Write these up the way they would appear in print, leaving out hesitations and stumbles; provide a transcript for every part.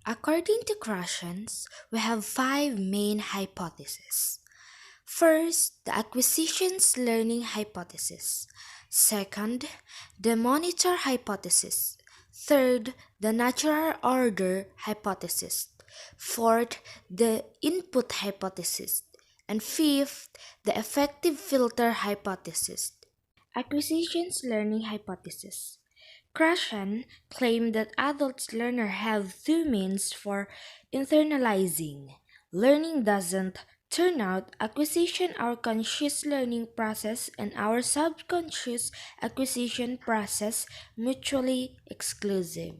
According to Krashen, we have five main hypotheses. First, the acquisitions learning hypothesis. Second, the monitor hypothesis. Third, the natural order hypothesis. Fourth, the input hypothesis. And fifth, the effective filter hypothesis. Acquisitions learning hypothesis. Krashen claimed that adult learners have two means for internalizing. Learning doesn't turn out acquisition our conscious learning process and our subconscious acquisition process mutually exclusive.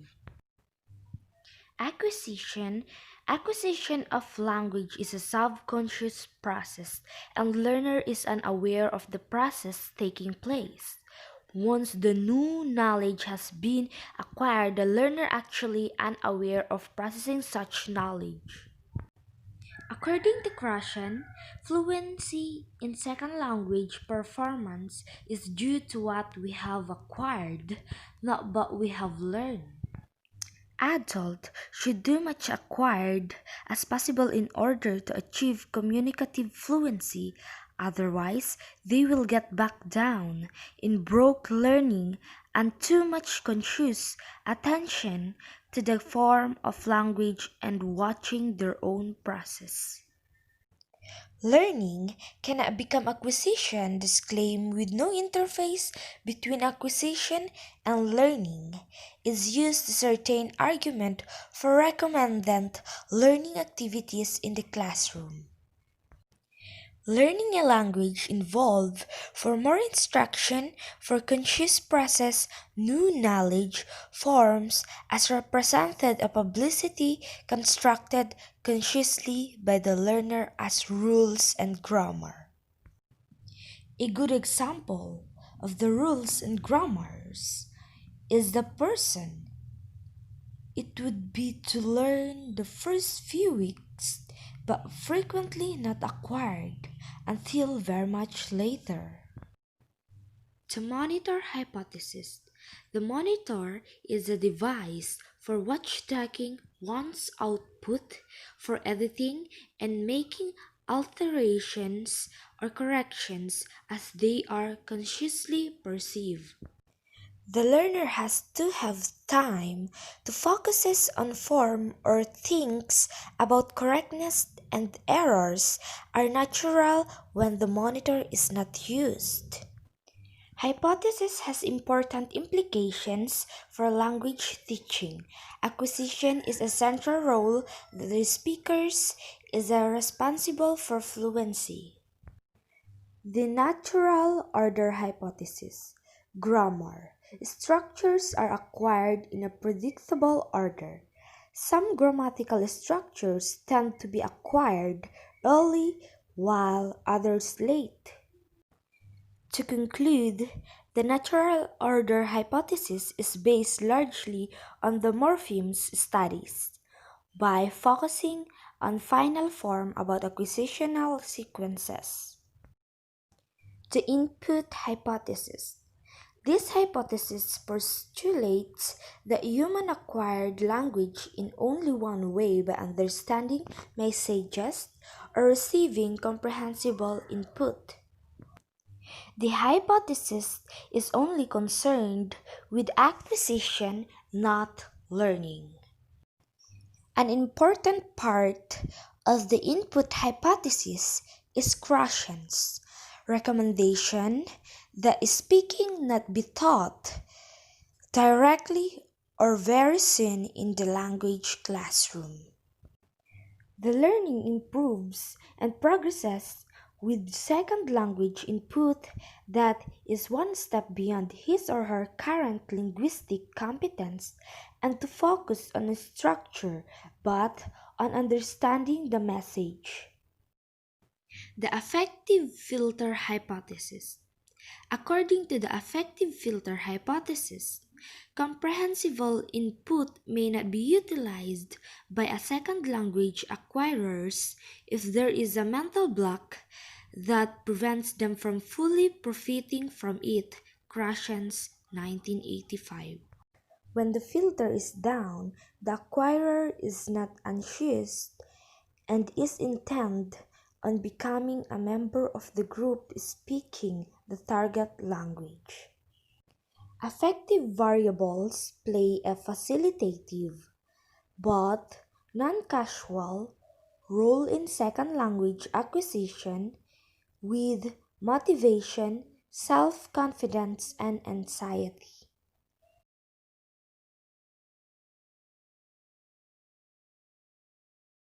Acquisition Acquisition of language is a subconscious process, and learner is unaware of the process taking place. Once the new knowledge has been acquired, the learner actually unaware of processing such knowledge. According to Krashen, fluency in second language performance is due to what we have acquired, not what we have learned. Adults should do much acquired as possible in order to achieve communicative fluency, otherwise, they will get back down in broke learning and too much conscious attention to the form of language and watching their own process. Learning cannot become acquisition, this claim with no interface between acquisition and learning is used to certain argument for recommended learning activities in the classroom. Learning a language involves for more instruction for conscious process new knowledge forms as represented a publicity constructed consciously by the learner as rules and grammar. A good example of the rules and grammars is the person. It would be to learn the first few weeks but frequently not acquired until very much later. To monitor hypothesis. The monitor is a device for watchdocking one's output, for editing and making alterations or corrections as they are consciously perceived. The learner has to have time to focus on form or thinks about correctness and errors are natural when the monitor is not used. Hypothesis has important implications for language teaching. Acquisition is a central role that the speakers is responsible for fluency. The natural order hypothesis. Grammar. Structures are acquired in a predictable order. Some grammatical structures tend to be acquired early while others late. To conclude, the natural order hypothesis is based largely on the morphemes studies. By focusing on final form about acquisitional sequences. The input hypothesis. This hypothesis postulates that human acquired language in only one way by understanding messages or receiving comprehensible input. The hypothesis is only concerned with acquisition, not learning. An important part of the input hypothesis is Krashen's recommendation that speaking not be taught directly or very soon in the language classroom. The learning improves and progresses with second language input that is one step beyond his or her current linguistic competence and to focus on structure but on understanding the message. The affective filter hypothesis. According to the affective filter hypothesis, comprehensible input may not be utilized by a second language acquirers if there is a mental block that prevents them from fully profiting from it. Krashen's 1985. When the filter is down, the acquirer is not anxious and is intent on becoming a member of the group speaking the target language. Affective variables play a facilitative but non-casual role in second language acquisition with motivation, self-confidence, and anxiety.